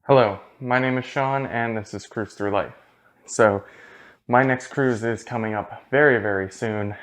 Hello, my name is Sean and this is Cruise Through Life. So, my next cruise is coming up very, very soon.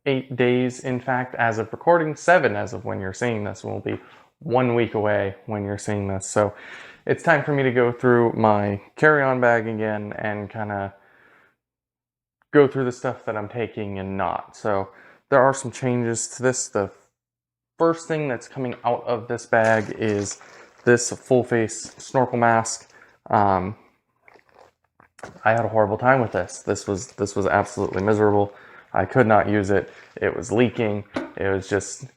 8 days, in fact, as of recording, 7 as of when you're seeing this. Will be 1 week away when you're seeing this. So, it's time for me to go through my carry-on bag again and kind of go through the stuff that I'm taking and not. So, there are some changes to this. The first thing that's coming out of this bag is this full face snorkel mask. I had a horrible time with this. This was absolutely miserable. I could not use it. It was leaking. It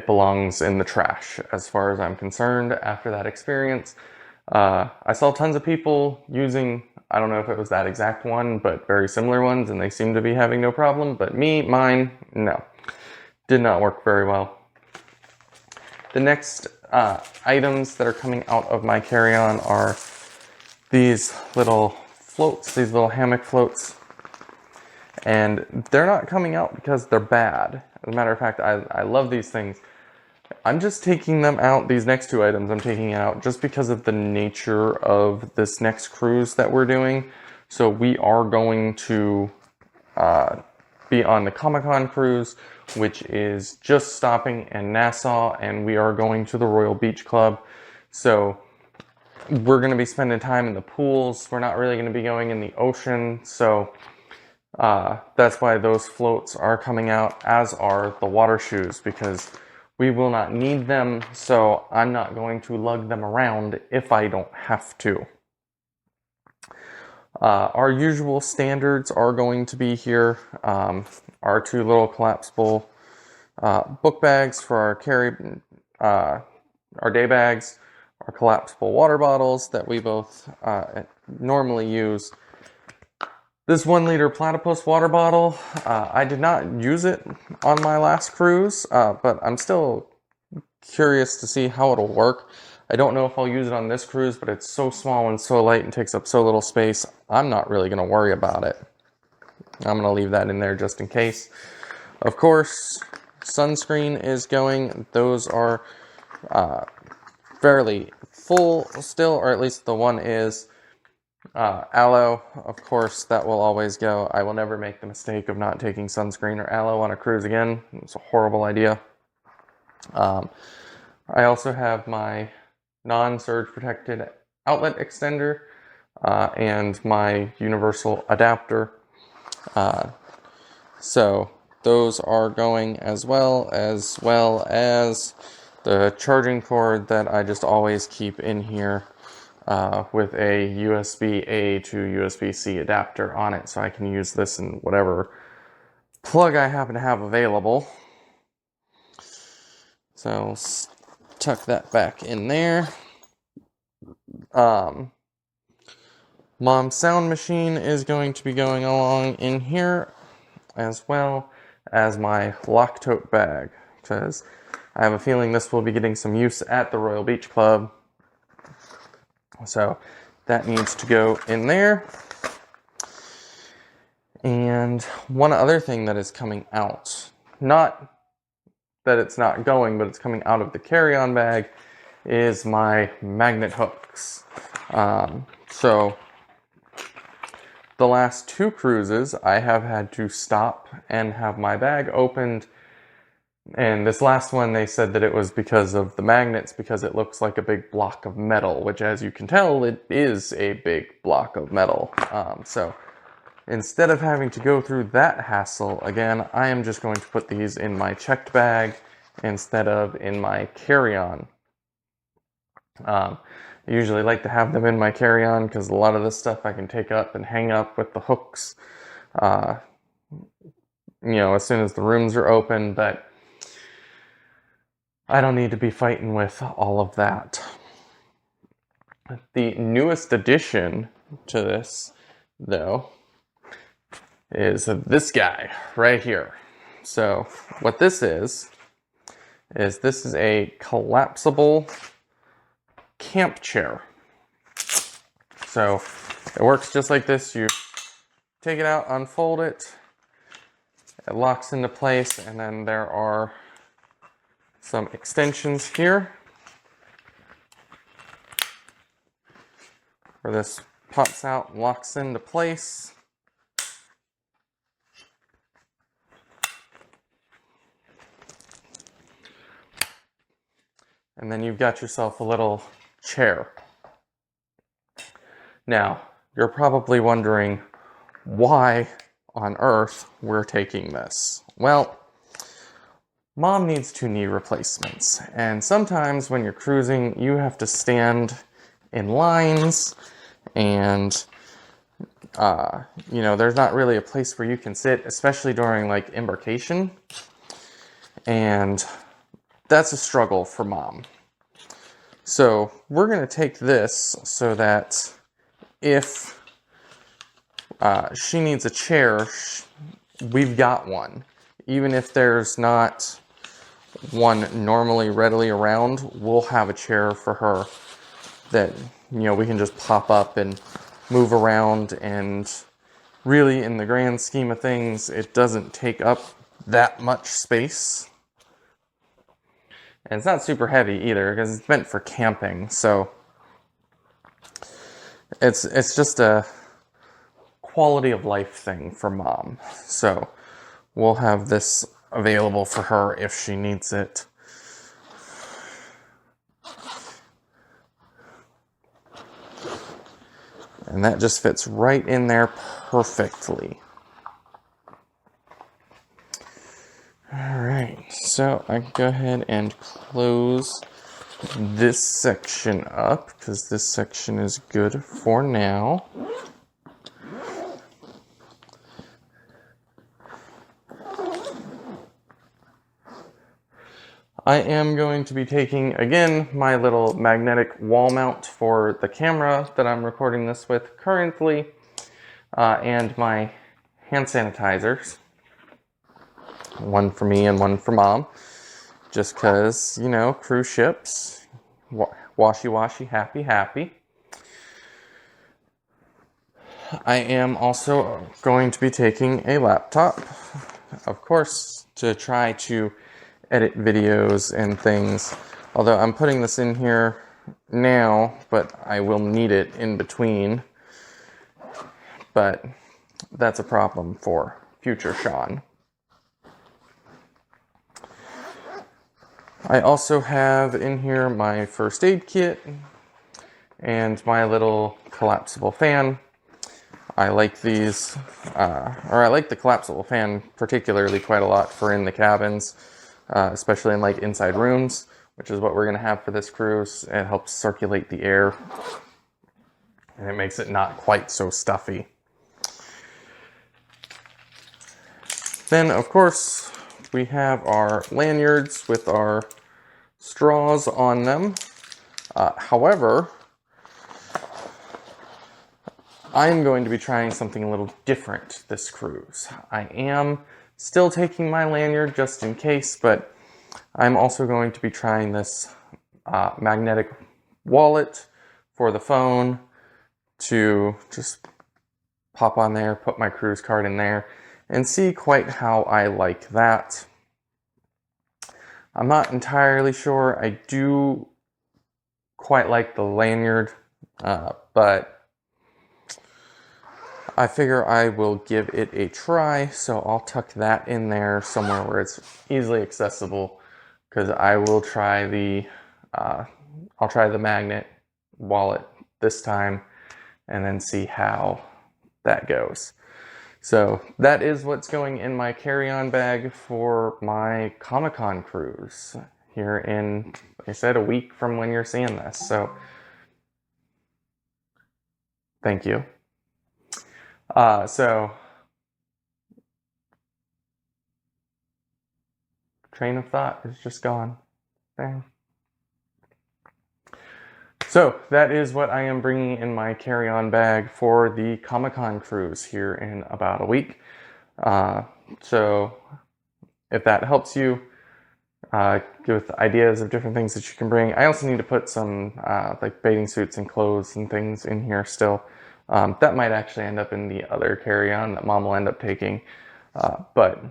belongs in the trash as far as I'm concerned after that experience. I saw tons of people using, I don't know if it was that exact one, but very similar ones, and they seem to be having no problem. But mine, no. Did not work very well. The next items that are coming out of my carry-on are these little floats, these little hammock floats. And they're not coming out because they're bad. As a matter of fact, I love these things. I'm just taking them out, these next two items I'm taking out just because of the nature of this next cruise that we're doing. So we are going to be on the Comic-Con cruise, which is just stopping in Nassau, and we are going to the Royal Beach Club. So we're going to be spending time in the pools. We're not really going to be going in the ocean. So that's why those floats are coming out, as are the water shoes, because we will not need them. So I'm not going to lug them around if I don't have to. Our usual standards are going to be here. Our two little collapsible book bags for our day bags, our collapsible water bottles that we both normally use. This 1 liter platypus water bottle, I did not use it on my last cruise, but I'm still curious to see how it'll work. I don't know if I'll use it on this cruise, but it's so small and so light and takes up so little space, I'm not really going to worry about it. I'm going to leave that in there just in case. Of course, sunscreen is going. Those are fairly full still, or at least the one is. Aloe, of course, that will always go. I will never make the mistake of not taking sunscreen or aloe on a cruise again. It's a horrible idea. I also have my non-surge protected outlet extender and my universal adapter. So those are going as well as the charging cord that I just always keep in here with a USB-A to USB-C adapter on it, so I can use this in whatever plug I happen to have available. So tuck that back in there. Mom's sound machine is going to be going along in here, as well as my lock tote bag, because I have a feeling this will be getting some use at the Royal Beach Club. So that needs to go in there. And one other thing that is coming out, not that it's not going, but it's coming out of the carry-on bag, is my magnet hooks. So the last two cruises, I have had to stop and have my bag opened. And this last one, they said that it was because of the magnets, because it looks like a big block of metal, which, as you can tell, it is a big block of metal. So instead of having to go through that hassle again, I am just going to put these in my checked bag instead of in my carry-on. I usually like to have them in my carry-on because a lot of this stuff I can take up and hang up with the hooks, as soon as the rooms are open, but I don't need to be fighting with all of that. The newest addition to this, though, is this guy right here. So what this is a collapsible camp chair. So it works just like this. You take it out, unfold it, it locks into place, and then there are some extensions here where this pops out and locks into place. And then you've got yourself a little chair. Now, you're probably wondering why on earth we're taking this. Well, Mom needs 2 knee replacements, and sometimes when you're cruising, you have to stand in lines, and there's not really a place where you can sit, especially during like embarkation, and that's a struggle for Mom. So we're going to take this so that if she needs a chair, we've got one. Even if there's not one normally readily around, we'll have a chair for her that, we can just pop up and move around, and really in the grand scheme of things, it doesn't take up that much space. And it's not super heavy either because it's meant for camping, so it's just a quality of life thing for Mom. So we'll have this available for her if she needs it. And that just fits right in there perfectly. Alright, so I can go ahead and close this section up because this section is good for now. I am going to be taking, again, my little magnetic wall mount for the camera that I'm recording this with currently, and my hand sanitizers. One for me and one for Mom, just because, cruise ships, washy, happy. I am also going to be taking a laptop, of course, to try to edit videos and things, although I'm putting this in here now, but I will need it in between, but that's a problem for future Sean. I also have in here my first aid kit and my little collapsible fan. I like these, I like the collapsible fan particularly quite a lot for in the cabins, especially in like inside rooms, which is what we're going to have for this cruise. It helps circulate the air, and it makes it not quite so stuffy. Then, of course, we have our lanyards with our straws on them. However, I'm going to be trying something a little different this cruise. I am still taking my lanyard just in case, but I'm also going to be trying this magnetic wallet for the phone to just pop on there, put my cruise card in there, and see quite how I like that. I'm not entirely sure. I do quite like the lanyard, but I figure I will give it a try, so I'll tuck that in there somewhere where it's easily accessible, because I will try I'll try the magnet wallet this time and then see how that goes. So that is what's going in my carry-on bag for my Comic-Con cruise here in, like I said, a week from when you're seeing this. So thank you. So train of thought is just gone. Bang. So that is what I am bringing in my carry-on bag for the Comic-Con cruise here in about a week. So if that helps you with ideas of different things that you can bring, I also need to put some like bathing suits and clothes and things in here still. That might actually end up in the other carry-on that Mom will end up taking. But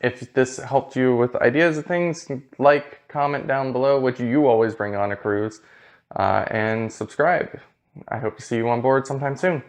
if this helped you with ideas of things, like, comment down below what you always bring on a cruise. and subscribe. I hope to see you on board sometime soon.